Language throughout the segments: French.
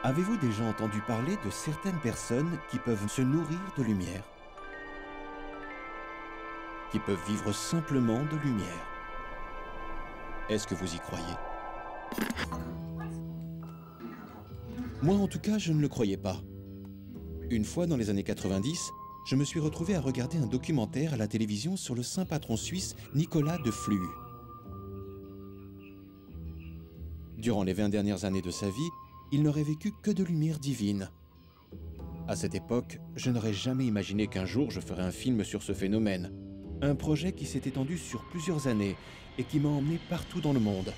Avez-vous déjà entendu parler de certaines personnes qui peuvent se nourrir de lumière? Qui peuvent vivre simplement de lumière? Est-ce que vous y croyez? Moi, en tout cas, je ne le croyais pas. Une fois, dans les années 90, je me suis retrouvé à regarder un documentaire à la télévision sur le saint patron suisse Nicolas de Flue. Durant les 20 dernières années de sa vie, il n'aurait vécu que de lumière divine. À cette époque, je n'aurais jamais imaginé qu'un jour je ferais un film sur ce phénomène. Un projet qui s'est étendu sur plusieurs années et qui m'a emmené partout dans le monde.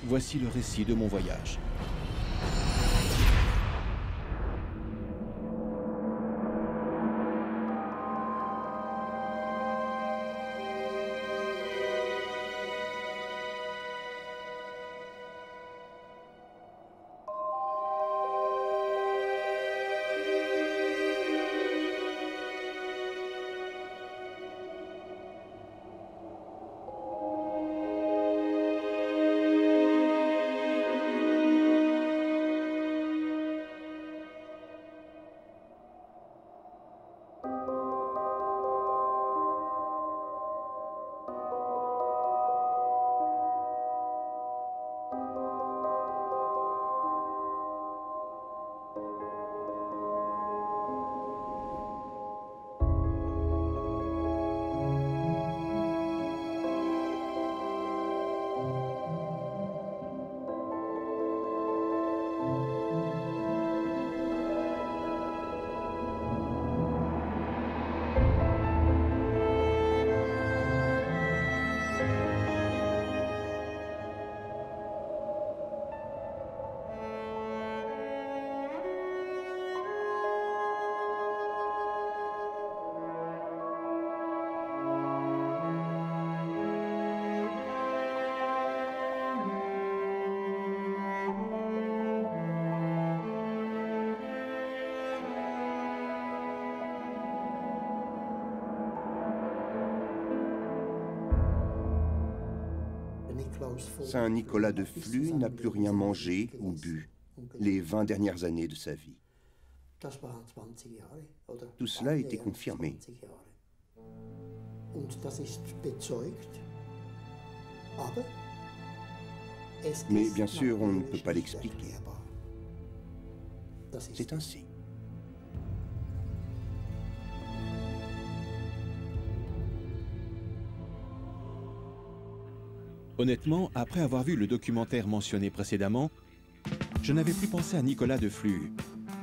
Voici le récit de mon voyage. Saint Nicolas de Flue n'a plus rien mangé ou bu les 20 dernières années de sa vie. Tout cela a été confirmé. Mais bien sûr, on ne peut pas l'expliquer. C'est ainsi. Honnêtement, après avoir vu le documentaire mentionné précédemment, je n'avais plus pensé à Nicolas de Flue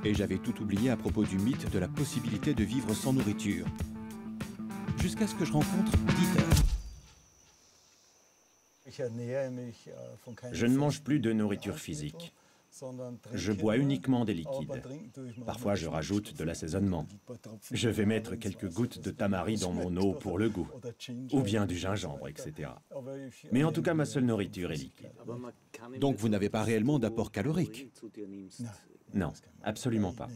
et j'avais tout oublié à propos du mythe de la possibilité de vivre sans nourriture. Jusqu'à ce que je rencontre Dieter. Je ne mange plus de nourriture physique. Je bois uniquement des liquides. Parfois, je rajoute de l'assaisonnement. Je vais mettre quelques gouttes de tamari dans mon eau pour le goût, ou bien du gingembre, etc. Mais en tout cas, ma seule nourriture est liquide. Donc vous n'avez pas réellement d'apport calorique? Non, absolument pas.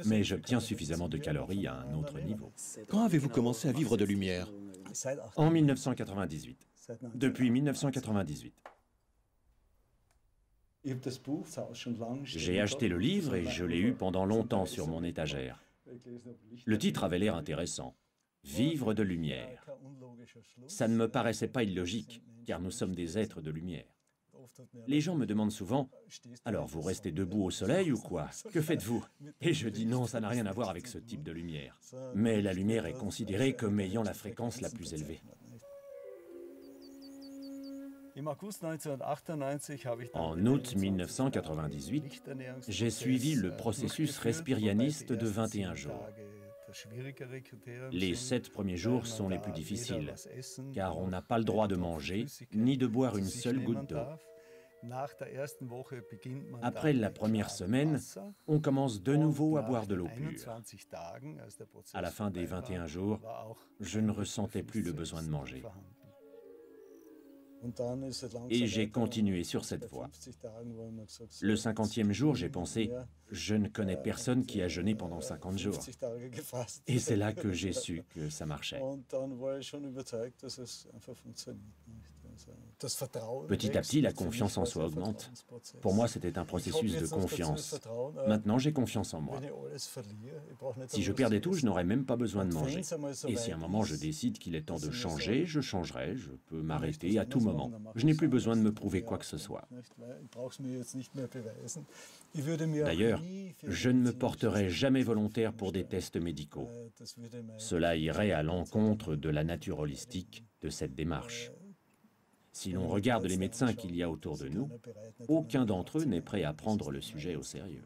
Mais j'obtiens suffisamment de calories à un autre niveau. Quand avez-vous commencé à vivre de lumière? En 1998. Depuis 1998. J'ai acheté le livre et je l'ai eu pendant longtemps sur mon étagère. Le titre avait l'air intéressant. Vivre de lumière. Ça ne me paraissait pas illogique, car nous sommes des êtres de lumière. Les gens me demandent souvent, « Alors, vous restez debout au soleil ou quoi? Que faites-vous » Et je dis non, ça n'a rien à voir avec ce type de lumière. Mais la lumière est considérée comme ayant la fréquence la plus élevée. En août 1998, j'ai suivi le processus respirianiste de 21 jours. Les 7 premiers jours sont les plus difficiles, car on n'a pas le droit de manger, ni de boire une seule goutte d'eau. Après la première semaine, on commence de nouveau à boire de l'eau pure. À la fin des 21 jours, je ne ressentais plus le besoin de manger. Et j'ai continué sur cette voie. Le 50e jour, j'ai pensé, je ne connais personne qui a jeûné pendant 50 jours. Et c'est là que j'ai su que ça marchait. Petit à petit, la confiance en soi augmente. Pour moi, c'était un processus de confiance. Maintenant, j'ai confiance en moi. Si je perdais tout, je n'aurais même pas besoin de manger. Et si à un moment je décide qu'il est temps de changer, je changerai, je peux m'arrêter à tout moment. Je n'ai plus besoin de me prouver quoi que ce soit. D'ailleurs, je ne me porterai jamais volontaire pour des tests médicaux. Cela irait à l'encontre de la nature holistique de cette démarche. Si l'on regarde les médecins qu'il y a autour de nous, aucun d'entre eux n'est prêt à prendre le sujet au sérieux.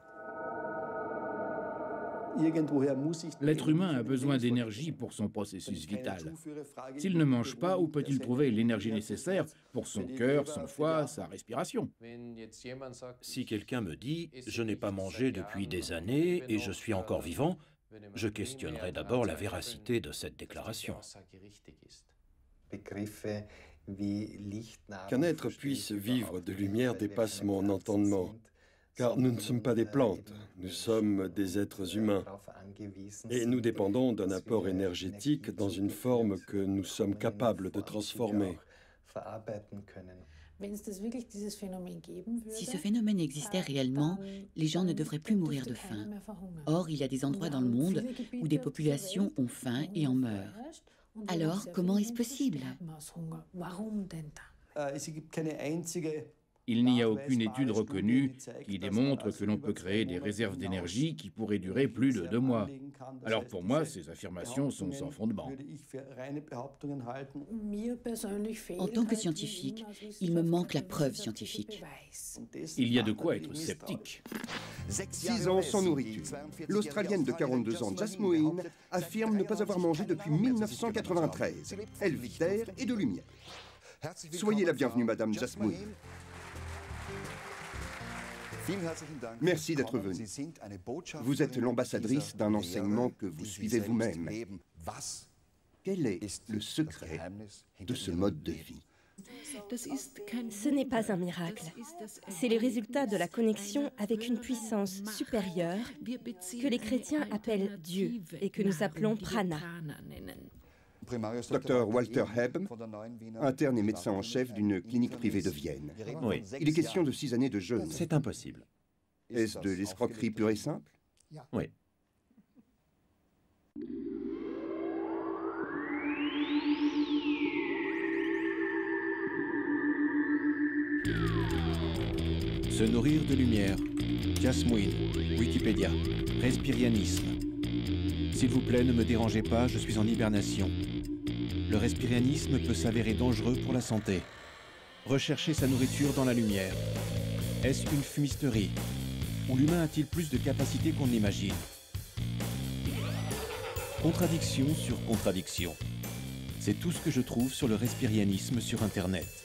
L'être humain a besoin d'énergie pour son processus vital. S'il ne mange pas, où peut-il trouver l'énergie nécessaire pour son cœur, son foie, sa respiration? Si quelqu'un me dit « je n'ai pas mangé depuis des années et je suis encore vivant », je questionnerai d'abord la véracité de cette déclaration. Qu'un être puisse vivre de lumière dépasse mon entendement, car nous ne sommes pas des plantes, nous sommes des êtres humains, et nous dépendons d'un apport énergétique dans une forme que nous sommes capables de transformer. Si ce phénomène existait réellement, les gens ne devraient plus mourir de faim. Or, il y a des endroits dans le monde où des populations ont faim et en meurent. Alors, comment est-ce possible? Il n'y a aucune étude reconnue qui démontre que l'on peut créer des réserves d'énergie qui pourraient durer plus de 2 mois. Alors pour moi, ces affirmations sont sans fondement. En tant que scientifique, il me manque la preuve scientifique. Il y a de quoi être sceptique. 6 ans sans nourriture. L'Australienne de 42 ans, Jasmine, affirme ne pas avoir mangé depuis 1993. Elle vit d'air et de lumière. Soyez la bienvenue, Madame Jasmine. Merci d'être venue. Vous êtes l'ambassadrice d'un enseignement que vous suivez vous-même. Quel est le secret de ce mode de vie? Ce n'est pas un miracle. C'est le résultat de la connexion avec une puissance supérieure que les chrétiens appellent Dieu et que nous appelons Prana. Dr Walter Hebb, interne et médecin en chef d'une clinique privée de Vienne. Oui, Il est question de 6 années de jeûne. c'est impossible. Est-ce de l'escroquerie pure et simple? Oui. Se nourrir de lumière. Jasmine, Wikipédia. Respirianisme. S'il vous plaît, ne me dérangez pas, je suis en hibernation. Le respirianisme peut s'avérer dangereux pour la santé. Rechercher sa nourriture dans la lumière. Est-ce une fumisterie? Ou l'humain a-t-il plus de capacités qu'on n'imagine? Contradiction sur contradiction. C'est tout ce que je trouve sur le respirianisme sur Internet.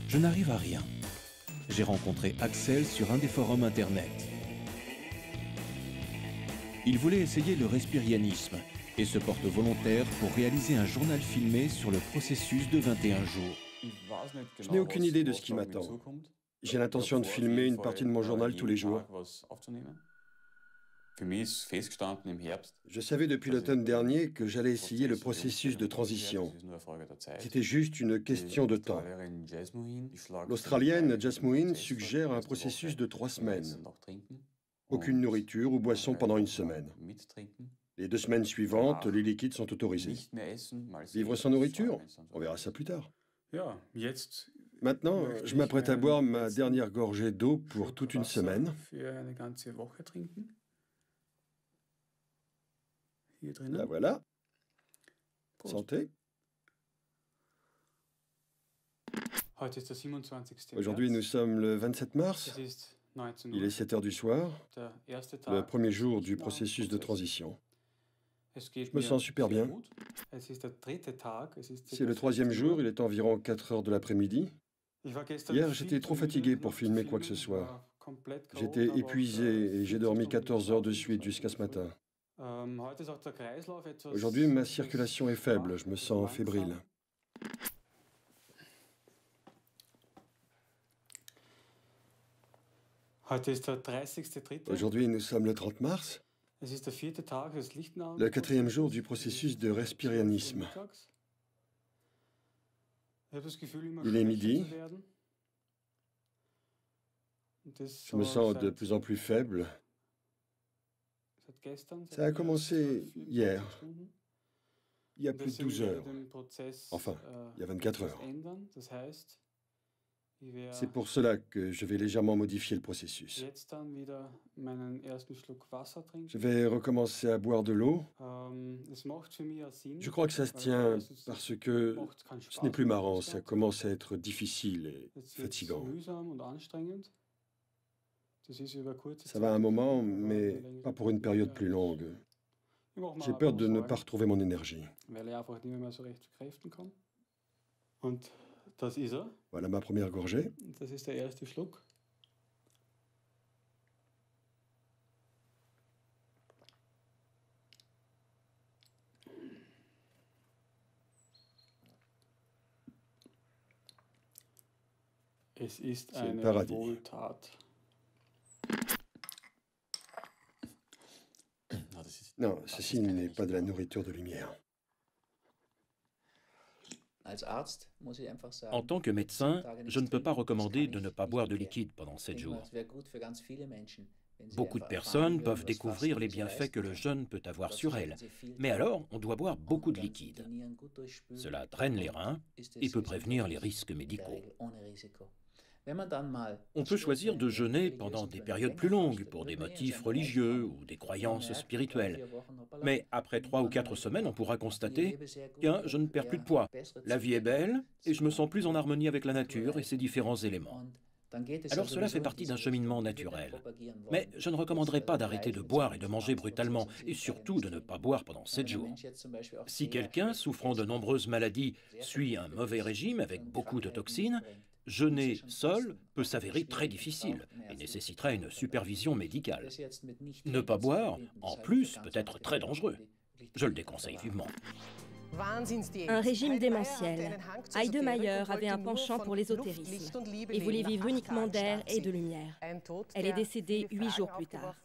Je n'arrive à rien. J'ai rencontré Axel sur un des forums Internet. Il voulait essayer le respirianisme et se porte volontaire pour réaliser un journal filmé sur le processus de 21 jours. Je n'ai aucune idée de ce qui m'attend. J'ai l'intention de filmer une partie de mon journal tous les jours. Je savais depuis l'automne dernier que j'allais essayer le processus de transition. C'était juste une question de temps. L'Australienne Jasmine suggère un processus de 3 semaines. Aucune nourriture ou boisson pendant 1 semaine. Les 2 semaines suivantes, les liquides sont autorisés. Vivre sans nourriture? On verra ça plus tard. Maintenant, je m'apprête à boire ma dernière gorgée d'eau pour toute 1 semaine. La voilà. Santé. Aujourd'hui, nous sommes le 27 mars. Il est 7 heures du soir, le premier jour du processus de transition. Je me sens super bien. C'est le 3e jour, il est environ 4 heures de l'après-midi. Hier, j'étais trop fatigué pour filmer quoi que ce soit. J'étais épuisé et j'ai dormi 14 heures de suite jusqu'à ce matin. Aujourd'hui, ma circulation est faible, je me sens fébrile. Aujourd'hui, nous sommes le 30 mars, le 4e jour du processus de respirianisme. Il est midi. Je me sens de plus en plus faible. Ça a commencé hier, il y a plus de 12 heures. Enfin, il y a 24 heures. C'est pour cela que je vais légèrement modifier le processus. Je vais recommencer à boire de l'eau. Je crois que ça se tient parce que ce n'est plus marrant, ça commence à être difficile et fatigant. Ça va un moment, mais pas pour une période plus longue. J'ai peur de ne pas retrouver mon énergie. Voilà ma première gorgée. C'est le paradis. Non, ceci n'est pas de la nourriture de lumière. En tant que médecin, je ne peux pas recommander de ne pas boire de liquide pendant 7 jours. Beaucoup de personnes peuvent découvrir les bienfaits que le jeûne peut avoir sur elles. Mais alors, on doit boire beaucoup de liquide. Cela draine les reins et peut prévenir les risques médicaux. On peut choisir de jeûner pendant des périodes plus longues pour des motifs religieux ou des croyances spirituelles. Mais après 3 ou 4 semaines, on pourra constater « Tiens, je ne perds plus de poids, la vie est belle et je me sens plus en harmonie avec la nature et ses différents éléments. » Alors cela fait partie d'un cheminement naturel. Mais je ne recommanderais pas d'arrêter de boire et de manger brutalement, et surtout de ne pas boire pendant 7 jours. Si quelqu'un souffrant de nombreuses maladies suit un mauvais régime avec beaucoup de toxines, jeûner seul peut s'avérer très difficile et nécessiterait une supervision médicale. Ne pas boire, en plus, peut être très dangereux. Je le déconseille vivement. Un régime démentiel. Heide Meyer avait un penchant pour l'ésotérisme et voulait vivre uniquement d'air et de lumière. Elle est décédée 8 jours plus tard.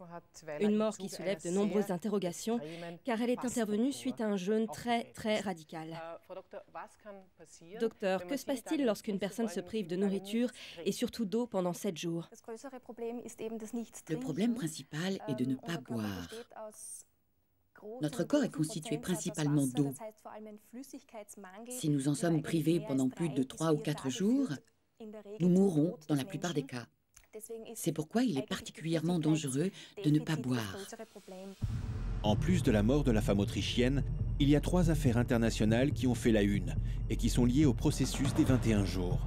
Une mort qui soulève de nombreuses interrogations car elle est intervenue suite à un jeûne très radical. Docteur, que se passe-t-il lorsqu'une personne se prive de nourriture et surtout d'eau pendant 7 jours? Le problème principal est de ne pas boire. Notre corps est constitué principalement d'eau. Si nous en sommes privés pendant plus de 3 ou 4 jours, nous mourrons dans la plupart des cas. C'est pourquoi il est particulièrement dangereux de ne pas boire. En plus de la mort de la femme autrichienne, il y a 3 affaires internationales qui ont fait la une et qui sont liées au processus des 21 jours.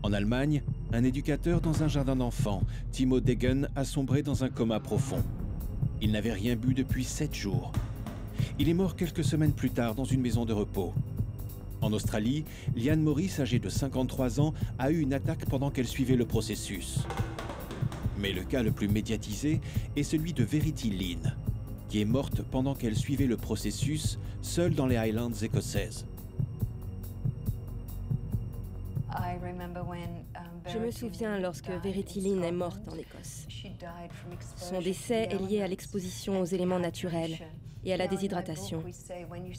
En Allemagne, un éducateur dans un jardin d'enfants, Timo Degen, a sombré dans un coma profond. Il n'avait rien bu depuis 7 jours. Il est mort quelques semaines plus tard dans une maison de repos. En Australie, Liane Morris, âgée de 53 ans, a eu une attaque pendant qu'elle suivait le processus. Mais le cas le plus médiatisé est celui de Verity Lynn, qui est morte pendant qu'elle suivait le processus, seule dans les Highlands écossaises. Je me souviens lorsque Verity Lynn est morte en Écosse. Son décès est lié à l'exposition aux éléments naturels et à la déshydratation.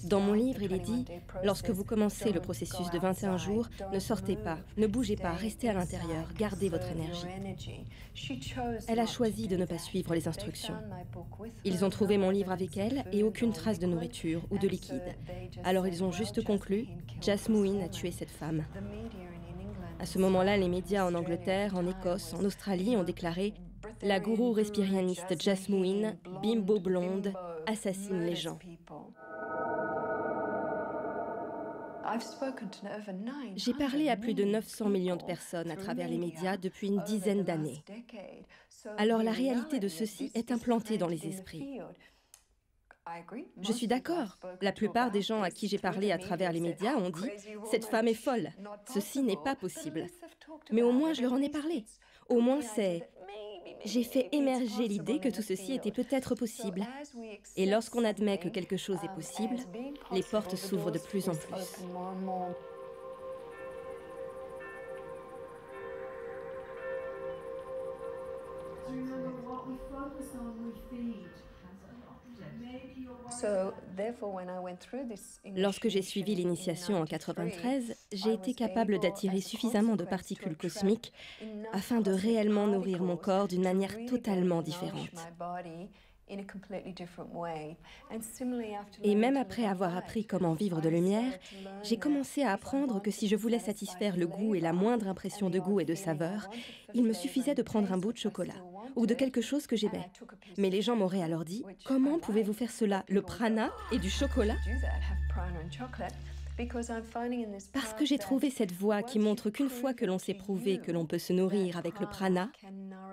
Dans mon livre, il est dit « Lorsque vous commencez le processus de 21 jours, ne sortez pas, ne bougez pas, restez à l'intérieur, gardez votre énergie. » Elle a choisi de ne pas suivre les instructions. Ils ont trouvé mon livre avec elle et aucune trace de nourriture ou de liquide. Alors ils ont juste conclu « Jasmine a tué cette femme ». À ce moment-là, les médias en Angleterre, en Écosse, en Australie ont déclaré « La gourou respirianiste Jasmine, bimbo blonde, assassine les gens ». J'ai parlé à plus de 900 millions de personnes à travers les médias depuis une dizaine d'années. Alors la réalité de ceci est implantée dans les esprits. Je suis d'accord. La plupart des gens à qui j'ai parlé à travers les médias ont dit « Cette femme est folle, ceci n'est pas possible ». Mais au moins je leur en ai parlé. Au moins j'ai fait émerger l'idée que tout ceci était peut-être possible. Et lorsqu'on admet que quelque chose est possible, les portes s'ouvrent de plus en plus. Lorsque j'ai suivi l'initiation en 93, j'ai été capable d'attirer suffisamment de particules cosmiques afin de réellement nourrir mon corps d'une manière totalement différente. Et même après avoir appris comment vivre de lumière, j'ai commencé à apprendre que si je voulais satisfaire le goût et la moindre impression de goût et de saveur, il me suffisait de prendre un bout de chocolat ou de quelque chose que j'aimais. Mais les gens m'auraient alors dit « Comment pouvez-vous faire cela, le prana et du chocolat ?» Parce que j'ai trouvé cette voie qui montre qu'une fois que l'on s'est prouvé que l'on peut se nourrir avec le prana,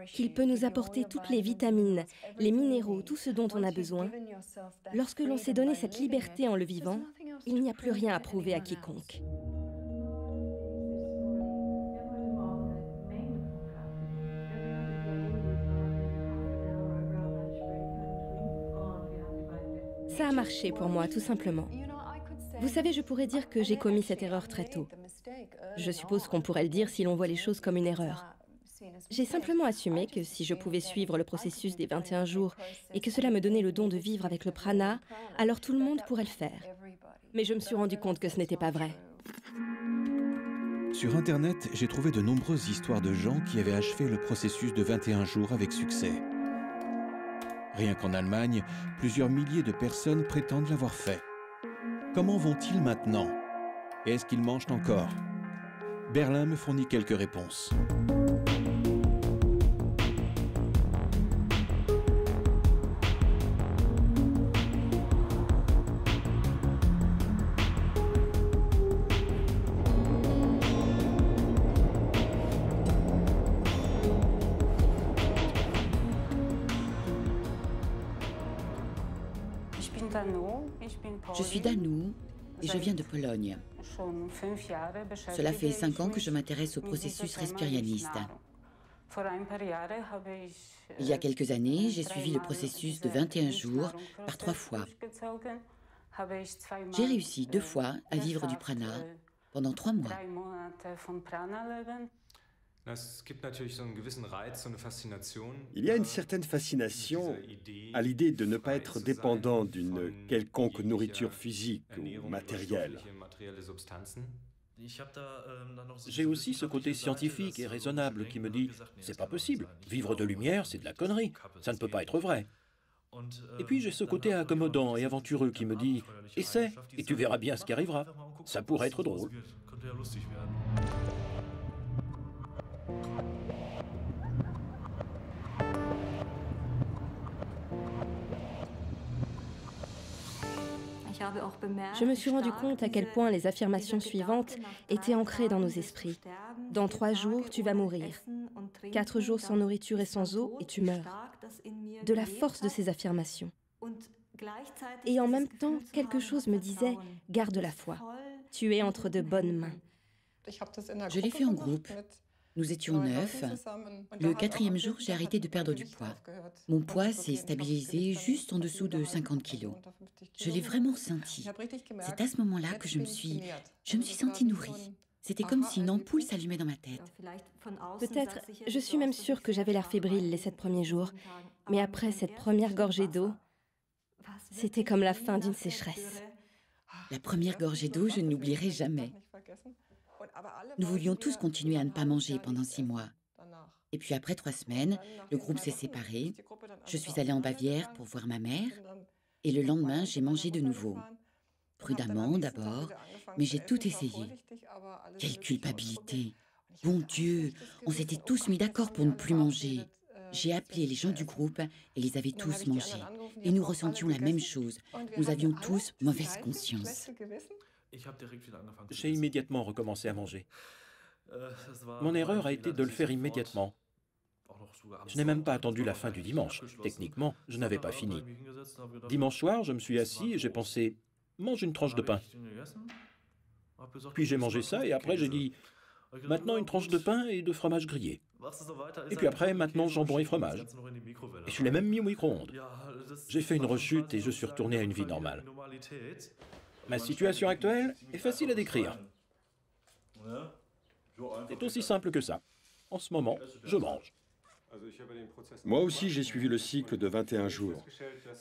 qu'il peut nous apporter toutes les vitamines, les minéraux, tout ce dont on a besoin, lorsque l'on s'est donné cette liberté en le vivant, il n'y a plus rien à prouver à quiconque. Ça a marché pour moi, tout simplement. Vous savez, je pourrais dire que j'ai commis cette erreur très tôt. Je suppose qu'on pourrait le dire si l'on voit les choses comme une erreur. J'ai simplement assumé que si je pouvais suivre le processus des 21 jours et que cela me donnait le don de vivre avec le prana, alors tout le monde pourrait le faire. Mais je me suis rendu compte que ce n'était pas vrai. Sur Internet, j'ai trouvé de nombreuses histoires de gens qui avaient achevé le processus de 21 jours avec succès. Rien qu'en Allemagne, plusieurs milliers de personnes prétendent l'avoir fait. Comment vont-ils maintenant? Et est-ce qu'ils mangent encore? Berlin me fournit quelques réponses. Je suis Danou et je viens de Pologne. Cela fait 5 ans que je m'intéresse au processus respirianiste. Il y a quelques années, j'ai suivi le processus de 21 jours par 3 fois. J'ai réussi 2 fois à vivre du prana pendant 3 mois. Il y a une certaine fascination à l'idée de ne pas être dépendant d'une quelconque nourriture physique ou matérielle. J'ai aussi ce côté scientifique et raisonnable qui me dit « c'est pas possible, vivre de lumière, c'est de la connerie, ça ne peut pas être vrai ». Et puis j'ai ce côté accommodant et aventureux qui me dit « essaie, et tu verras bien ce qui arrivera, ça pourrait être drôle ». Je me suis rendu compte à quel point les affirmations suivantes étaient ancrées dans nos esprits. Dans 3 jours, tu vas mourir. 4 jours sans nourriture et sans eau, et tu meurs. De la force de ces affirmations. Et en même temps, quelque chose me disait, garde la foi. Tu es entre de bonnes mains. Je l'ai fait en groupe. Nous étions 9. Le 4e jour, j'ai arrêté de perdre du poids. Mon poids s'est stabilisé juste en dessous de 50 kilos. Je l'ai vraiment ressenti. C'est à ce moment-là que je me suis sentie nourrie. C'était comme si une ampoule s'allumait dans ma tête. Peut-être, je suis même sûre que j'avais l'air fébrile les 7 premiers jours. Mais après cette première gorgée d'eau, c'était comme la fin d'une sécheresse. La première gorgée d'eau, je ne l'oublierai jamais. Nous voulions tous continuer à ne pas manger pendant 6 mois. Et puis après 3 semaines, le groupe s'est séparé. Je suis allée en Bavière pour voir ma mère. Et le lendemain, j'ai mangé de nouveau. Prudemment d'abord, mais j'ai tout essayé. Quelle culpabilité! Bon Dieu, on s'était tous mis d'accord pour ne plus manger. J'ai appelé les gens du groupe et ils avaient tous mangé. Et nous ressentions la même chose. Nous avions tous mauvaise conscience. J'ai immédiatement recommencé à manger. Mon erreur a été de le faire immédiatement. Je n'ai même pas attendu la fin du dimanche. Techniquement, je n'avais pas fini. Dimanche soir, je me suis assis et j'ai pensé « mange une tranche de pain ». Puis j'ai mangé ça et après j'ai dit « maintenant une tranche de pain et de fromage grillé ». Et puis après, maintenant jambon et fromage. Et je l'ai même mis au micro-ondes. J'ai fait une rechute et je suis retourné à une vie normale. Ma situation actuelle est facile à décrire. C'est aussi simple que ça. En ce moment, je mange. Moi aussi, j'ai suivi le cycle de 21 jours.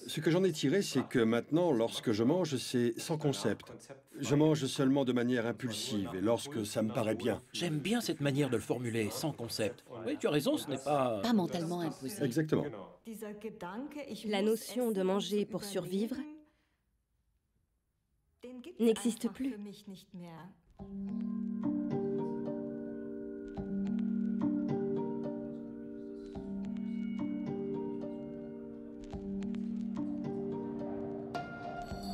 Ce que j'en ai tiré, c'est que maintenant, lorsque je mange, c'est sans concept. Je mange seulement de manière impulsive et lorsque ça me paraît bien. J'aime bien cette manière de le formuler, sans concept. Oui, tu as raison, ce n'est pas... Pas mentalement imposé. Exactement. La notion de manger pour survivre n'existe plus.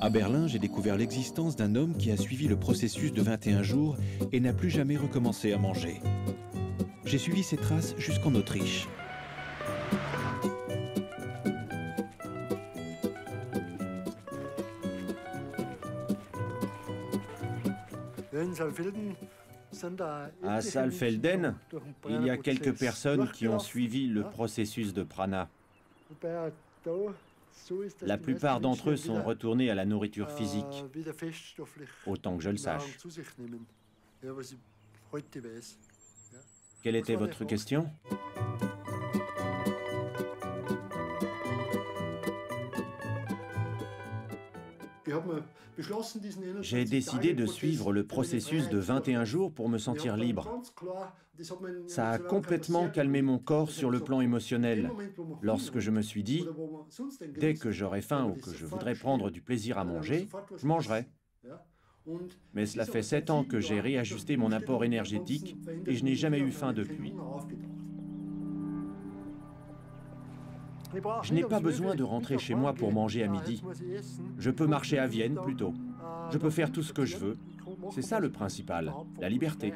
À Berlin, j'ai découvert l'existence d'un homme qui a suivi le processus de 21 jours et n'a plus jamais recommencé à manger. J'ai suivi ses traces jusqu'en Autriche. À Saalfelden, il y a quelques personnes qui ont suivi le processus de prana. La plupart d'entre eux sont retournés à la nourriture physique, autant que je le sache. Quelle était votre question ? J'ai décidé de suivre le processus de 21 jours pour me sentir libre. Ça a complètement calmé mon corps sur le plan émotionnel, lorsque je me suis dit, dès que j'aurai faim ou que je voudrais prendre du plaisir à manger, je mangerai. Mais cela fait 7 ans que j'ai réajusté mon apport énergétique et je n'ai jamais eu faim depuis. Je n'ai pas besoin de rentrer chez moi pour manger à midi. Je peux marcher à Vienne plutôt. Je peux faire tout ce que je veux. C'est ça le principal, la liberté.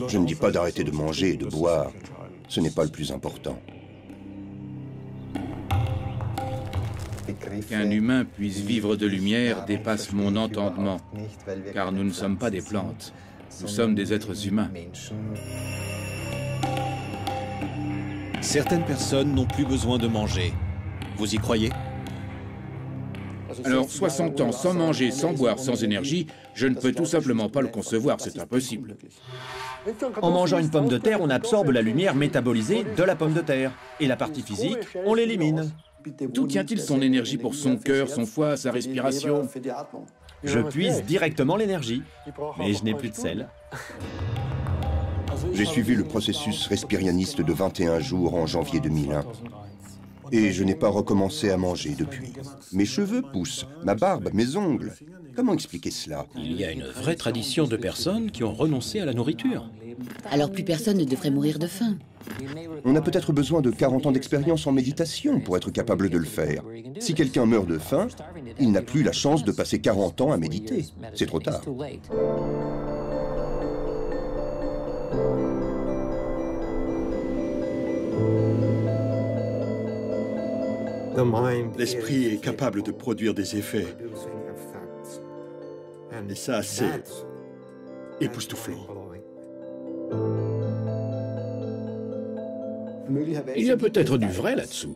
Je ne dis pas d'arrêter de manger et de boire. Ce n'est pas le plus important. Qu'un humain puisse vivre de lumière dépasse mon entendement, car nous ne sommes pas des plantes, nous sommes des êtres humains. Certaines personnes n'ont plus besoin de manger. Vous y croyez ? Alors, 60 ans sans manger, sans boire, sans énergie, je ne peux tout simplement pas le concevoir, c'est impossible. En mangeant une pomme de terre, on absorbe la lumière métabolisée de la pomme de terre. Et la partie physique, on l'élimine. D'où tient-il son énergie pour son cœur, son foie, sa respiration? Je puise directement l'énergie, mais je n'ai plus de sel. J'ai suivi le processus respirianiste de 21 jours en janvier 2001. Et je n'ai pas recommencé à manger depuis. Mes cheveux poussent, ma barbe, mes ongles. Comment expliquer cela? Il y a une vraie tradition de personnes qui ont renoncé à la nourriture. Alors plus personne ne devrait mourir de faim. On a peut-être besoin de 40 ans d'expérience en méditation pour être capable de le faire. Si quelqu'un meurt de faim, il n'a plus la chance de passer 40 ans à méditer. C'est trop tard. L'esprit est capable de produire des effets. Et ça, c'est époustouflant. Il y a peut-être du vrai là-dessous.